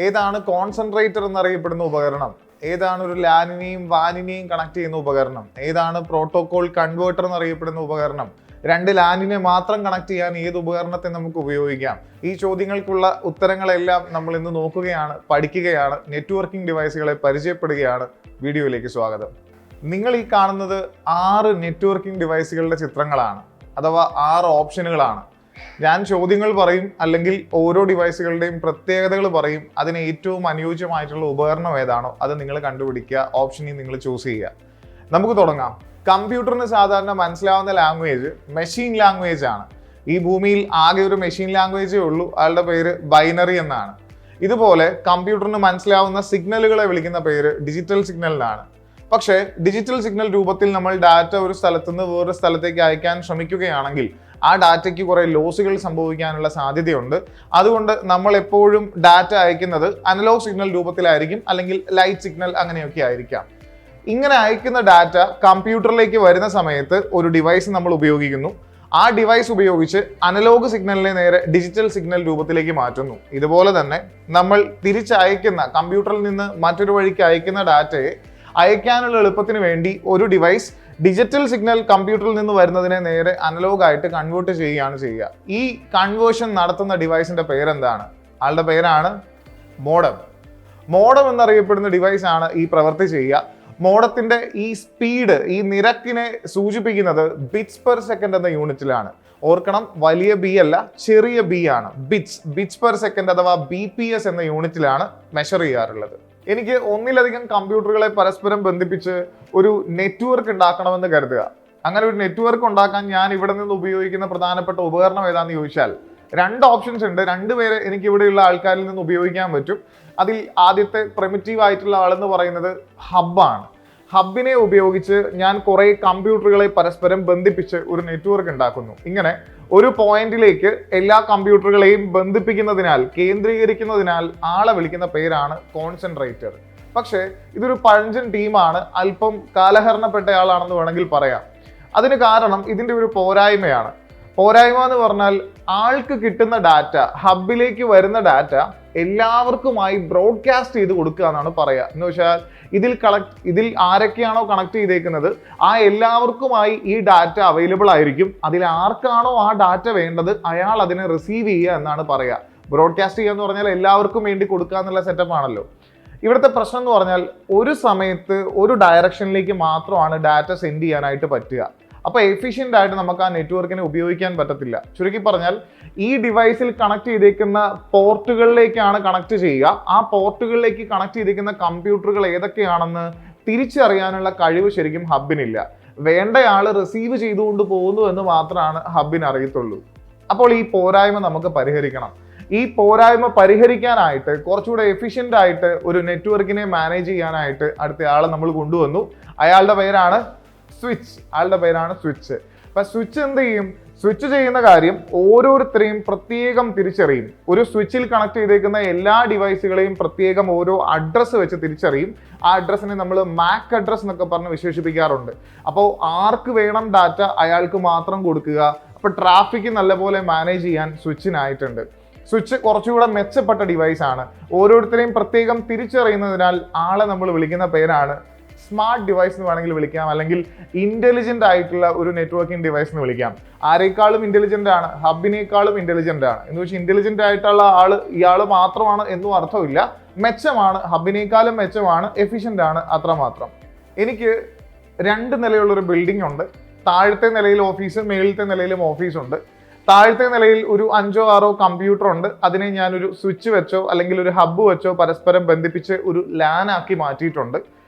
ഏതാണ് കോൺസെൻട്രേറ്റർ എന്നറിയപ്പെടുന്ന ഉപകരണം? ഏതാണ് ഒരു ലാനിനെയും വാനിനെയും കണക്ട് ചെയ്യുന്ന ഉപകരണം? ഏതാണ് പ്രോട്ടോകോൾ കൺവേർട്ടർ എന്നറിയപ്പെടുന്ന ഉപകരണം? രണ്ട് ലാനിനെ മാത്രം കണക്ട് ചെയ്യാൻ ഏത് ഉപകരണത്തെ നമുക്ക് ഉപയോഗിക്കാം? ഈ ചോദ്യങ്ങൾക്കുള്ള ഉത്തരങ്ങളെല്ലാം നമ്മൾ ഇന്ന് നോക്കുകയാണ്, പഠിക്കുകയാണ്, നെറ്റ്വർക്കിംഗ് ഡിവൈസുകളെ പരിചയപ്പെടുകയാണ്. വീഡിയോയിലേക്ക് സ്വാഗതം. നിങ്ങൾ ഈ കാണുന്നത് 6 നെറ്റ്വർക്കിംഗ് ഡിവൈസുകളുടെ ചിത്രങ്ങളാണ്, അഥവാ 6 ഓപ്ഷനുകളാണ്. ഞാൻ ചോദ്യങ്ങൾ പറയും, അല്ലെങ്കിൽ ഓരോ ഡിവൈസുകളുടെയും പ്രത്യേകതകൾ പറയും. അതിന് ഏറ്റവും അനുയോജ്യമായിട്ടുള്ള ഉപകരണം ഏതാണോ അത് നിങ്ങൾ കണ്ടുപിടിക്കുക, ഓപ്ഷനിൽ നിങ്ങൾ ചൂസ് ചെയ്യുക. നമുക്ക് തുടങ്ങാം. കമ്പ്യൂട്ടറിന് സാധാരണ മനസ്സിലാവുന്ന ലാംഗ്വേജ് മെഷീൻ ലാംഗ്വേജ് ആണ്. ഈ ഭൂമിയിൽ ആകെ ഒരു മെഷീൻ ലാംഗ്വേജേ ഉള്ളൂ, അയാളുടെ പേര് ബൈനറി എന്നാണ്. ഇതുപോലെ കമ്പ്യൂട്ടറിന് മനസ്സിലാവുന്ന സിഗ്നലുകളെ വിളിക്കുന്ന പേര് ഡിജിറ്റൽ സിഗ്നൽ എന്നാണ്. പക്ഷേ ഡിജിറ്റൽ സിഗ്നൽ രൂപത്തിൽ നമ്മൾ ഡാറ്റ ഒരു സ്ഥലത്ത് നിന്ന് വേറൊരു സ്ഥലത്തേക്ക് അയക്കാൻ ശ്രമിക്കുകയാണെങ്കിൽ ആ ഡാറ്റയ്ക്ക് കുറെ ലോസുകൾ സംഭവിക്കാനുള്ള സാധ്യതയുണ്ട്. അതുകൊണ്ട് നമ്മൾ എപ്പോഴും ഡാറ്റ അയക്കുന്നത് അനലോഗ് സിഗ്നൽ രൂപത്തിലായിരിക്കും, അല്ലെങ്കിൽ ലൈറ്റ് സിഗ്നൽ, അങ്ങനെയൊക്കെ ആയിരിക്കാം. ഇങ്ങനെ അയക്കുന്ന ഡാറ്റ കമ്പ്യൂട്ടറിലേക്ക് വരുന്ന സമയത്ത് ഒരു ഡിവൈസ് നമ്മൾ ഉപയോഗിക്കുന്നു. ആ ഡിവൈസ് ഉപയോഗിച്ച് അനലോഗ് സിഗ്നലിനെ നേരെ ഡിജിറ്റൽ സിഗ്നൽ രൂപത്തിലേക്ക് മാറ്റുന്നു. ഇതുപോലെ തന്നെ നമ്മൾ തിരിച്ചയക്കുന്ന, കമ്പ്യൂട്ടറിൽ നിന്ന് മറ്റൊരു വഴിക്ക് അയക്കുന്ന ഡാറ്റയെ അയക്കാനുള്ള എളുപ്പത്തിന് വേണ്ടി ഒരു ഡിവൈസ് ഡിജിറ്റൽ സിഗ്നൽ കമ്പ്യൂട്ടറിൽ നിന്ന് വരുന്നതിനെ നേരെ അനലോഗ് ആയിട്ട് കൺവേർട്ട് ചെയ്യുകയാണ് ചെയ്യുക. ഈ കൺവേർഷൻ നടത്തുന്ന ഡിവൈസിന്റെ പേരെന്താണ്? ആളുടെ പേരാണ് മോഡം. മോഡം എന്നറിയപ്പെടുന്ന ഡിവൈസ് ആണ് ഈ പ്രവൃത്തി ചെയ്യുക. മോഡത്തിന്റെ ഈ സ്പീഡ്, ഈ നിരക്കിനെ സൂചിപ്പിക്കുന്നത് ബിറ്റ്സ് പെർ സെക്കൻഡ് എന്ന യൂണിറ്റിലാണ്. ഓർക്കണം, വലിയ ബി അല്ല, ചെറിയ ബി ആണ്. ബിറ്റ്സ് പെർ സെക്കൻഡ് അഥവാ BPS എന്ന യൂണിറ്റിലാണ് മെഷർ ചെയ്യാറുള്ളത്. എനിക്ക് ഒന്നിലധികം കമ്പ്യൂട്ടറുകളെ പരസ്പരം ബന്ധിപ്പിച്ച് ഒരു നെറ്റ്വർക്ക് ഉണ്ടാക്കണമെന്ന് കരുതുക. അങ്ങനെ ഒരു നെറ്റ്വർക്ക് ഉണ്ടാക്കാൻ ഞാൻ ഇവിടെ നിന്ന് ഉപയോഗിക്കുന്ന പ്രധാനപ്പെട്ട ഉപകരണം ഏതാണെന്ന് ചോദിച്ചാൽ 2 ഓപ്ഷൻസ് ഉണ്ട്. 2 പേരെ എനിക്ക് ഇവിടെയുള്ള ആൾക്കാരിൽ നിന്ന് ഉപയോഗിക്കാൻ പറ്റും. അതിൽ ആദ്യത്തെ പ്രിമിറ്റീവ് ആയിട്ടുള്ള ആളെന്ന് പറയുന്നത് ഹബ്ബാണ്. ഹബിനെ ഉപയോഗിച്ച് ഞാൻ കുറെ കമ്പ്യൂട്ടറുകളെ പരസ്പരം ബന്ധിപ്പിച്ച് ഒരു നെറ്റ്വർക്ക് ഉണ്ടാക്കുന്നു. ഇങ്ങനെ ഒരു പോയിന്റിലേക്ക് എല്ലാ കമ്പ്യൂട്ടറുകളെയും ബന്ധിപ്പിക്കുന്നതിനാൽ, കേന്ദ്രീകരിക്കുന്നതിനാൽ ആളെ വിളിക്കുന്ന പേരാണ് കോൺസെൻട്രേറ്റർ. പക്ഷേ ഇതൊരു പഴഞ്ചൻ ടീമാണ്, അല്പം കാലഹരണപ്പെട്ടയാളാണെന്ന് വേണമെങ്കിൽ പറയാം. അതിന് കാരണം ഇതിന്റെ ഒരു പോരായ്മയാണ്. പോരായ്മ എന്ന് പറഞ്ഞാൽ ആൾക്ക് കിട്ടുന്ന ഡാറ്റ, ഹബിലേക്ക് വരുന്ന ഡാറ്റ എല്ലാവർക്കുമായി ബ്രോഡ്കാസ്റ്റ് ചെയ്ത് കൊടുക്കുക എന്നാണ് പറയുക. എന്ന് വെച്ചാൽ ഇതിൽ ആരൊക്കെയാണോ കണക്ട് ചെയ്തേക്കുന്നത് ആ എല്ലാവർക്കുമായി ഈ ഡാറ്റ അവൈലബിൾ ആയിരിക്കും. അതിൽ ആർക്കാണോ ആ ഡാറ്റ വേണ്ടത് അയാൾ അതിനെ റിസീവ് ചെയ്യുക എന്നാണ് പറയുക. ബ്രോഡ്കാസ്റ്റ് ചെയ്യുക എന്ന് പറഞ്ഞാൽ എല്ലാവർക്കും വേണ്ടി കൊടുക്കുക എന്നുള്ള സെറ്റപ്പ് ആണല്ലോ. ഇവിടുത്തെ പ്രശ്നം എന്ന് പറഞ്ഞാൽ ഒരു സമയത്ത് ഒരു ഡയറക്ഷനിലേക്ക് മാത്രമാണ് ഡാറ്റ സെൻഡ് ചെയ്യാനായിട്ട് പറ്റുക. അപ്പോൾ എഫിഷ്യൻ്റ് ആയിട്ട് നമുക്ക് ആ നെറ്റ്വർക്കിനെ ഉപയോഗിക്കാൻ പറ്റത്തില്ല. ചുരുക്കി പറഞ്ഞാൽ ഈ ഡിവൈസിൽ കണക്ട് ചെയ്തേക്കുന്ന പോർട്ടുകളിലേക്കാണ് കണക്ട് ചെയ്യുക. ആ പോർട്ടുകളിലേക്ക് കണക്ട് ചെയ്തേക്കുന്ന കമ്പ്യൂട്ടറുകൾ ഏതൊക്കെയാണെന്ന് തിരിച്ചറിയാനുള്ള കഴിവ് ശരിക്കും ഹബിനില്ല. വേണ്ടയാൾ റിസീവ് ചെയ്തുകൊണ്ട് പോകുന്നു എന്ന് മാത്രമാണ് ഹബിന് അറിയത്തുള്ളൂ. അപ്പോൾ ഈ പോരായ്മ നമുക്ക് പരിഹരിക്കണം. ഈ പോരായ്മ പരിഹരിക്കാനായിട്ട് കുറച്ചുകൂടെ എഫിഷ്യൻ്റ് ആയിട്ട് ഒരു നെറ്റ്വർക്കിനെ മാനേജ് ചെയ്യാനായിട്ട് അടുത്തയാളെ നമ്മൾ കൊണ്ടുവന്നു. അയാളുടെ പേരാണ് സ്വിച്ച്. അപ്പൊ സ്വിച്ച് എന്ത് ചെയ്യും? സ്വിച്ച് ചെയ്യുന്ന കാര്യം ഓരോരുത്തരെയും പ്രത്യേകം തിരിച്ചറിയും. ഒരു സ്വിച്ചിൽ കണക്ട് ചെയ്തേക്കുന്ന എല്ലാ ഡിവൈസുകളെയും പ്രത്യേകം ഓരോ അഡ്രസ്സ് വെച്ച് തിരിച്ചറിയും. ആ അഡ്രസ്സിനെ നമ്മൾ MAC അഡ്രസ് എന്നൊക്കെ പറഞ്ഞ് വിശേഷിപ്പിക്കാറുണ്ട്. അപ്പോൾ ആർക്ക് വേണം ഡാറ്റ അയാൾക്ക് മാത്രം കൊടുക്കുക. അപ്പൊ ട്രാഫിക് നല്ലപോലെ മാനേജ് ചെയ്യാൻ സ്വിച്ചിനായിട്ടുണ്ട്. സ്വിച്ച് കുറച്ചുകൂടെ മെച്ചപ്പെട്ട ഡിവൈസ് ആണ്. ഓരോരുത്തരെയും പ്രത്യേകം തിരിച്ചറിയുന്നതിനാൽ ആളെ നമ്മൾ വിളിക്കുന്ന പേരാണ് സ്മാർട്ട് ഡിവൈസ് എന്ന് വേണമെങ്കിൽ വിളിക്കാം, അല്ലെങ്കിൽ ഇന്റലിജന്റ് ആയിട്ടുള്ള ഒരു നെറ്റ്വർക്കിംഗ് ഡിവൈസ് എന്ന് വിളിക്കാം. ആരെക്കാളും ഇന്റലിജന്റ് ആണ്, ഹബിനേക്കാളും ഇന്റലിജന്റ് ആണ്. എന്ന് വെച്ചാൽ ഇന്റലിജന്റ് ആയിട്ടുള്ള ഇയാൾ മാത്രമാണ് എന്നും അർത്ഥമില്ല. മെച്ചമാണ്, ഹബിനേക്കാളും മെച്ചമാണ്, എഫിഷ്യന്റ് ആണ്, അത്രമാത്രം. എനിക്ക് 2 നിലയുള്ളൊരു ബിൽഡിംഗ് ഉണ്ട്. താഴത്തെ നിലയിൽ ഓഫീസ്, മേളിലത്തെ നിലയിലും ഓഫീസ് ഉണ്ട്. താഴത്തെ നിലയിൽ ഒരു 5-6 കമ്പ്യൂട്ടർ ഉണ്ട്. അതിനെ ഞാനൊരു സ്വിച്ച് വെച്ചോ അല്ലെങ്കിൽ ഒരു ഹബ്ബ് വെച്ചോ പരസ്പരം ബന്ധിപ്പിച്ച് ഒരു LAN ആക്കി മാറ്റിയിട്ടുണ്ട്.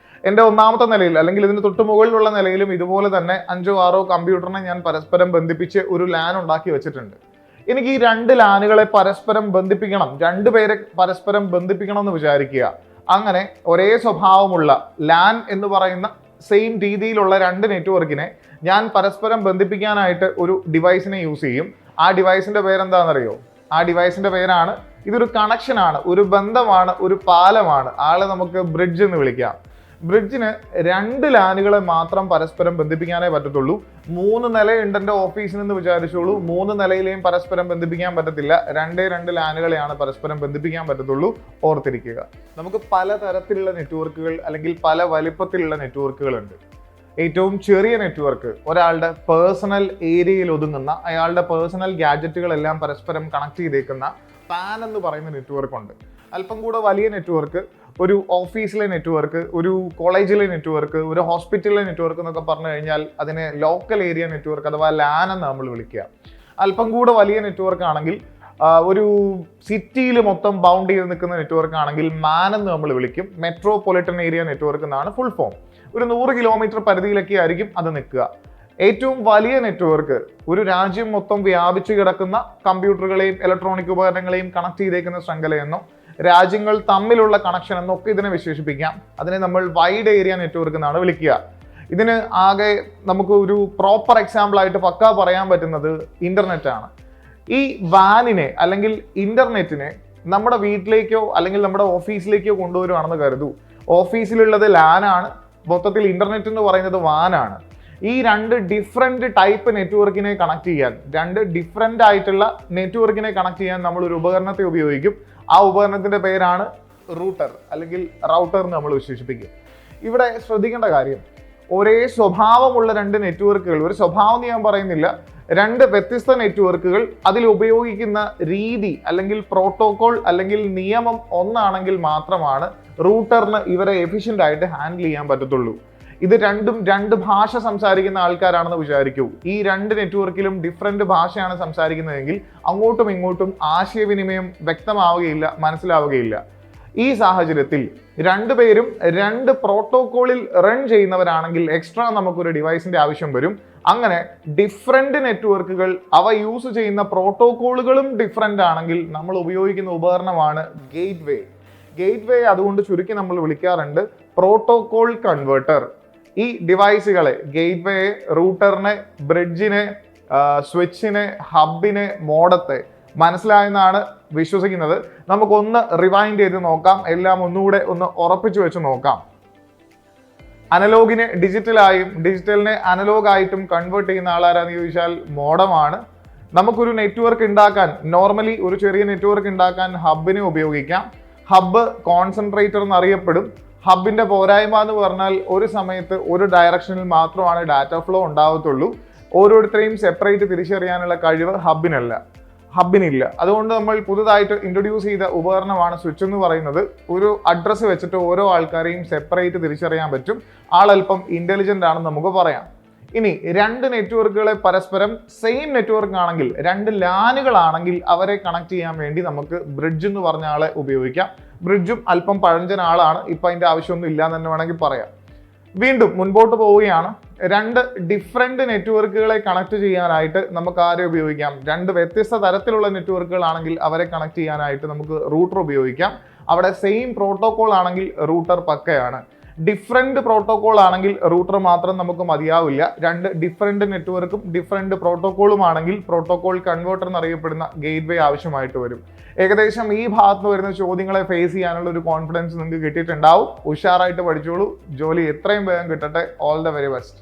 എൻ്റെ 1ാമത്തെ നിലയിൽ, അല്ലെങ്കിൽ ഇതിന് തൊട്ട് മുകളിലുള്ള നിലയിലും ഇതുപോലെ തന്നെ 5-6 കമ്പ്യൂട്ടറിനെ ഞാൻ പരസ്പരം ബന്ധിപ്പിച്ച് ഒരു LAN ഉണ്ടാക്കി വെച്ചിട്ടുണ്ട്. എനിക്ക് ഈ 2 ലാനുകളെ പരസ്പരം ബന്ധിപ്പിക്കണം, 2 പേരെ പരസ്പരം ബന്ധിപ്പിക്കണം എന്ന് വിചാരിക്കുക. അങ്ങനെ ഒരേ സ്വഭാവമുള്ള LAN എന്ന് പറയുന്ന സെയിം രീതിയിലുള്ള 2 നെറ്റ്വർക്കിനെ ഞാൻ പരസ്പരം ബന്ധിപ്പിക്കാനായിട്ട് ഒരു ഡിവൈസിനെ യൂസ് ചെയ്യും. ആ ഡിവൈസിന്റെ പേരെന്താണെന്നറിയോ? ആ ഡിവൈസിന്റെ പേരാണ്, ഇതൊരു കണക്ഷനാണ്, ഒരു ബന്ധമാണ്, ഒരു പാലമാണ്. ആളെ നമുക്ക് ബ്രിഡ്ജ് എന്ന് വിളിക്കാം. ബ്രിഡ്ജിന് 2 ലാനുകളെ മാത്രം പരസ്പരം ബന്ധിപ്പിക്കാനേ പറ്റത്തുള്ളൂ. 3 നിലയുണ്ട് എൻ്റെ ഓഫീസിൽ നിന്ന് വിചാരിച്ചോളൂ, 3 നിലയിലെയും പരസ്പരം ബന്ധിപ്പിക്കാൻ പറ്റത്തില്ല. 2 ലാനുകളെയാണ് പരസ്പരം ബന്ധിപ്പിക്കാൻ പറ്റത്തുള്ളൂ. ഓർത്തിരിക്കുക. നമുക്ക് പലതരത്തിലുള്ള നെറ്റ്വർക്കുകൾ അല്ലെങ്കിൽ പല വലിപ്പത്തിലുള്ള നെറ്റ്വർക്കുകൾ ഉണ്ട്. ഏറ്റവും ചെറിയ നെറ്റ്വർക്ക് ഒരാളുടെ പേഴ്സണൽ ഏരിയയിൽ ഒതുങ്ങുന്ന, അയാളുടെ പേഴ്സണൽ ഗാഡ്ജറ്റുകളെല്ലാം പരസ്പരം കണക്ട് ചെയ്തേക്കുന്ന പാൻ എന്ന് പറയുന്ന നെറ്റ്വർക്ക് ഉണ്ട്. അല്പം കൂടെ വലിയ നെറ്റ്വർക്ക് ഒരു ഓഫീസിലെ നെറ്റ്വർക്ക്, ഒരു കോളേജിലെ നെറ്റ്വർക്ക്, ഒരു ഹോസ്പിറ്റലിലെ നെറ്റ്വർക്ക് എന്നൊക്കെ പറഞ്ഞു കഴിഞ്ഞാൽ അതിനെ ലോക്കൽ ഏരിയ നെറ്റ്വർക്ക് അഥവാ ലാൻ എന്ന് നമ്മൾ വിളിക്കുക. അല്പം കൂടെ വലിയ നെറ്റ്വർക്ക് ആണെങ്കിൽ, ഒരു സിറ്റിയിൽ മൊത്തം ബൗണ്ട് ചെയ്ത് നിൽക്കുന്ന നെറ്റ്വർക്ക് ആണെങ്കിൽ മാൻ എന്ന് നമ്മൾ വിളിക്കും. മെട്രോപൊളിറ്റൻ ഏരിയ നെറ്റ്വർക്ക് എന്നാണ് ഫുൾ ഫോം. ഒരു 100 കിലോമീറ്റർ പരിധിയിലൊക്കെ ആയിരിക്കും അത് നിൽക്കുക. ഏറ്റവും വലിയ നെറ്റ്വർക്ക് ഒരു രാജ്യം മൊത്തം വ്യാപിച്ചു കിടക്കുന്ന കമ്പ്യൂട്ടറുകളെയും ഇലക്ട്രോണിക് ഉപകരണങ്ങളെയും കണക്ട് ചെയ്തേക്കുന്ന ശൃംഖലയെന്നോ രാജ്യങ്ങൾ തമ്മിലുള്ള കണക്ഷൻ എന്നൊക്കെ ഇതിനെ വിശേഷിപ്പിക്കാം. അതിനെ നമ്മൾ വൈഡ് ഏരിയ നെറ്റ്വർക്ക് എന്നാണ് വിളിക്കുക. ഇതിന് ആകെ നമുക്ക് ഒരു പ്രോപ്പർ എക്സാമ്പിൾ ആയിട്ട് പക്കാ പറയാൻ പറ്റുന്നത് ഇന്റർനെറ്റ് ആണ്. ഈ വാനിനെ അല്ലെങ്കിൽ ഇന്റർനെറ്റിനെ നമ്മുടെ വീട്ടിലേക്കോ അല്ലെങ്കിൽ നമ്മുടെ ഓഫീസിലേക്കോ കൊണ്ടുവരുവാണെന്ന് കരുതൂ. ഓഫീസിലുള്ളത് ലാനാണ്, മൊത്തത്തിൽ ഇന്റർനെറ്റ് എന്ന് പറയുന്നത് വാനാണ്. ഈ 2 ഡിഫറെന്റ് ടൈപ്പ് നെറ്റ്വർക്കിനെ കണക്ട് ചെയ്യാൻ, 2 ഡിഫറെന്റ് ആയിട്ടുള്ള നെറ്റ്വർക്കിനെ കണക്ട് ചെയ്യാൻ നമ്മൾ ഒരു ഉപകരണത്തെ ഉപയോഗിക്കും. ആ ഉപകരണത്തിന്റെ പേരാണ് റൂട്ടർ അല്ലെങ്കിൽ റൗട്ടർ എന്ന് നമ്മൾ വിശേഷിപ്പിക്കും. ഇവിടെ ശ്രദ്ധിക്കേണ്ട കാര്യം, ഒരേ സ്വഭാവമുള്ള 2 നെറ്റ്വർക്കുകൾ, ഒരു സ്വഭാവം ഞാൻ പറയുന്നില്ല, 2 വ്യത്യസ്ത നെറ്റ്വർക്കുകൾ അതിൽ ഉപയോഗിക്കുന്ന രീതി അല്ലെങ്കിൽ പ്രോട്ടോകോൾ അല്ലെങ്കിൽ നിയമം ഒന്നാണെങ്കിൽ മാത്രമാണ് റൂട്ടറിന് ഇവരെ എഫിഷ്യന്റ് ആയിട്ട് ഹാൻഡിൽ ചെയ്യാൻ പറ്റത്തുള്ളൂ. ഇത് രണ്ടും 2 ഭാഷ സംസാരിക്കുന്ന ആൾക്കാരാണെന്ന് വിചാരിക്കൂ. ഈ 2 നെറ്റ്വർക്കിലും ഡിഫറെന്റ് ഭാഷയാണ് സംസാരിക്കുന്നതെങ്കിൽ അങ്ങോട്ടും ഇങ്ങോട്ടും ആശയവിനിമയം വ്യക്തമാവുകയില്ല, മനസ്സിലാവുകയില്ല. ഈ സാഹചര്യത്തിൽ 2 പേരും 2 പ്രോട്ടോകോളിൽ റൺ ചെയ്യുന്നവരാണെങ്കിൽ എക്സ്ട്രാ നമുക്കൊരു ഡിവൈസിന്റെ ആവശ്യം വരും. അങ്ങനെ ഡിഫറെന്റ് നെറ്റ്വർക്കുകൾ, അവ യൂസ് ചെയ്യുന്ന പ്രോട്ടോകോളുകളും ഡിഫറെന്റ് ആണെങ്കിൽ നമ്മൾ ഉപയോഗിക്കുന്ന ഉപകരണമാണ് ഗേറ്റ് വേ. ഗേറ്റ് വേ അതുകൊണ്ട് ചുരുക്കി നമ്മൾ വിളിക്കാറുണ്ട് പ്രോട്ടോകോൾ കൺവേർട്ടർ. ഈ ഡിവൈസുകളെ, ഗേറ്റ് വേ, റൂട്ടറിനെ, ബ്രിഡ്ജിനെ, സ്വിച്ചിനെ, ഹബിനെ, മോഡത്തെ മനസ്സിലായെന്നാണ് വിശ്വസിക്കുന്നത്. നമുക്കൊന്ന് റിവൈൻഡ് ചെയ്ത് നോക്കാം, എല്ലാം ഒന്നുകൂടെ ഒന്ന് ഉറപ്പിച്ചു വെച്ച് നോക്കാം. അനലോഗിനെ ഡിജിറ്റലായും ഡിജിറ്റലിനെ അനലോഗായിട്ടും കൺവേർട്ട് ചെയ്യുന്ന ആളാരാന്ന് ചോദിച്ചാൽ മോഡമാണ്. നമുക്കൊരു നെറ്റ്വർക്ക് ഉണ്ടാക്കാൻ, നോർമലി ഒരു ചെറിയ നെറ്റ്വർക്ക് ഉണ്ടാക്കാൻ ഹബിനെ ഉപയോഗിക്കാം. Hub concentrator എന്നറിയപ്പെടും. ഹബിന്റെ പോരായ്മ എന്ന് പറഞ്ഞാൽ ഒരു സമയത്ത് ഒരു ഡയറക്ഷനിൽ മാത്രമാണ് ഡാറ്റ ഫ്ലോ ഉണ്ടാവത്തുള്ളൂ. ഓരോരുത്തരെയും സെപ്പറേറ്റ് തിരിച്ചറിയാനുള്ള കഴിവ് ഹബിനില്ല. അതുകൊണ്ട് നമ്മൾ പുതുതായിട്ട് ഇൻട്രൊഡ്യൂസ് ചെയ്ത ഉപകരണമാണ് സ്വിച്ച് എന്ന് പറയുന്നത്. ഒരു അഡ്രസ്സ് വെച്ചിട്ട് ഓരോ ആൾക്കാരെയും സെപ്പറേറ്റ് തിരിച്ചറിയാൻ പറ്റും. ആളല്പം ഇന്റലിജന്റ് ആണെന്ന് നമുക്ക് പറയാം. ഇനി 2 നെറ്റ്വർക്കുകളെ പരസ്പരം സെയിം നെറ്റ്വർക്ക് ആണെങ്കിൽ, 2 ലാനുകളാണെങ്കിൽ അവരെ കണക്ട് ചെയ്യാൻ വേണ്ടി നമുക്ക് ബ്രിഡ്ജ് എന്ന് പറഞ്ഞ ആളെ ഉപയോഗിക്കാം. ബ്രിഡ്ജും അല്പം പഴഞ്ചൻ ആളാണ്, ഇപ്പം അതിൻ്റെ ആവശ്യമൊന്നും ഇല്ല എന്ന് തന്നെ വേണമെങ്കിൽ പറയാം. വീണ്ടും മുൻപോട്ട് പോവുകയാണ്. 2 ഡിഫറെന്റ് നെറ്റ്വർക്കുകളെ കണക്ട് ചെയ്യാനായിട്ട് നമുക്ക് ആരെ ഉപയോഗിക്കാം? 2 വ്യത്യസ്ത തരത്തിലുള്ള നെറ്റ്വർക്കുകളാണെങ്കിൽ അവരെ കണക്ട് ചെയ്യാനായിട്ട് നമുക്ക് റൂട്ടർ ഉപയോഗിക്കാം. അവിടെ സെയിം പ്രോട്ടോകോൾ ആണെങ്കിൽ റൂട്ടർ പക്കയാണ്. ഡിഫറെന്റ് പ്രോട്ടോകോൾ ആണെങ്കിൽ റൂട്ടർ മാത്രം നമുക്ക് മതിയാവില്ല. 2 ഡിഫറെന്റ് നെറ്റ്വർക്കും ഡിഫറെന്റ് പ്രോട്ടോകോളും ആണെങ്കിൽ പ്രോട്ടോകോൾ കൺവേർട്ടർ എന്നറിയപ്പെടുന്ന ഗേറ്റ് വേ ആവശ്യമായിട്ട് വരും. ഏകദേശം ഈ ഭാഗത്ത് വരുന്ന ചോദ്യങ്ങളെ ഫേസ് ചെയ്യാനുള്ള ഒരു കോൺഫിഡൻസ് നിങ്ങൾക്ക് കിട്ടിയിട്ടുണ്ടാവും. ഉഷാറായിട്ട് പഠിച്ചോളൂ. ജോലി എത്രയും വേഗം കിട്ടട്ടെ. All the very best.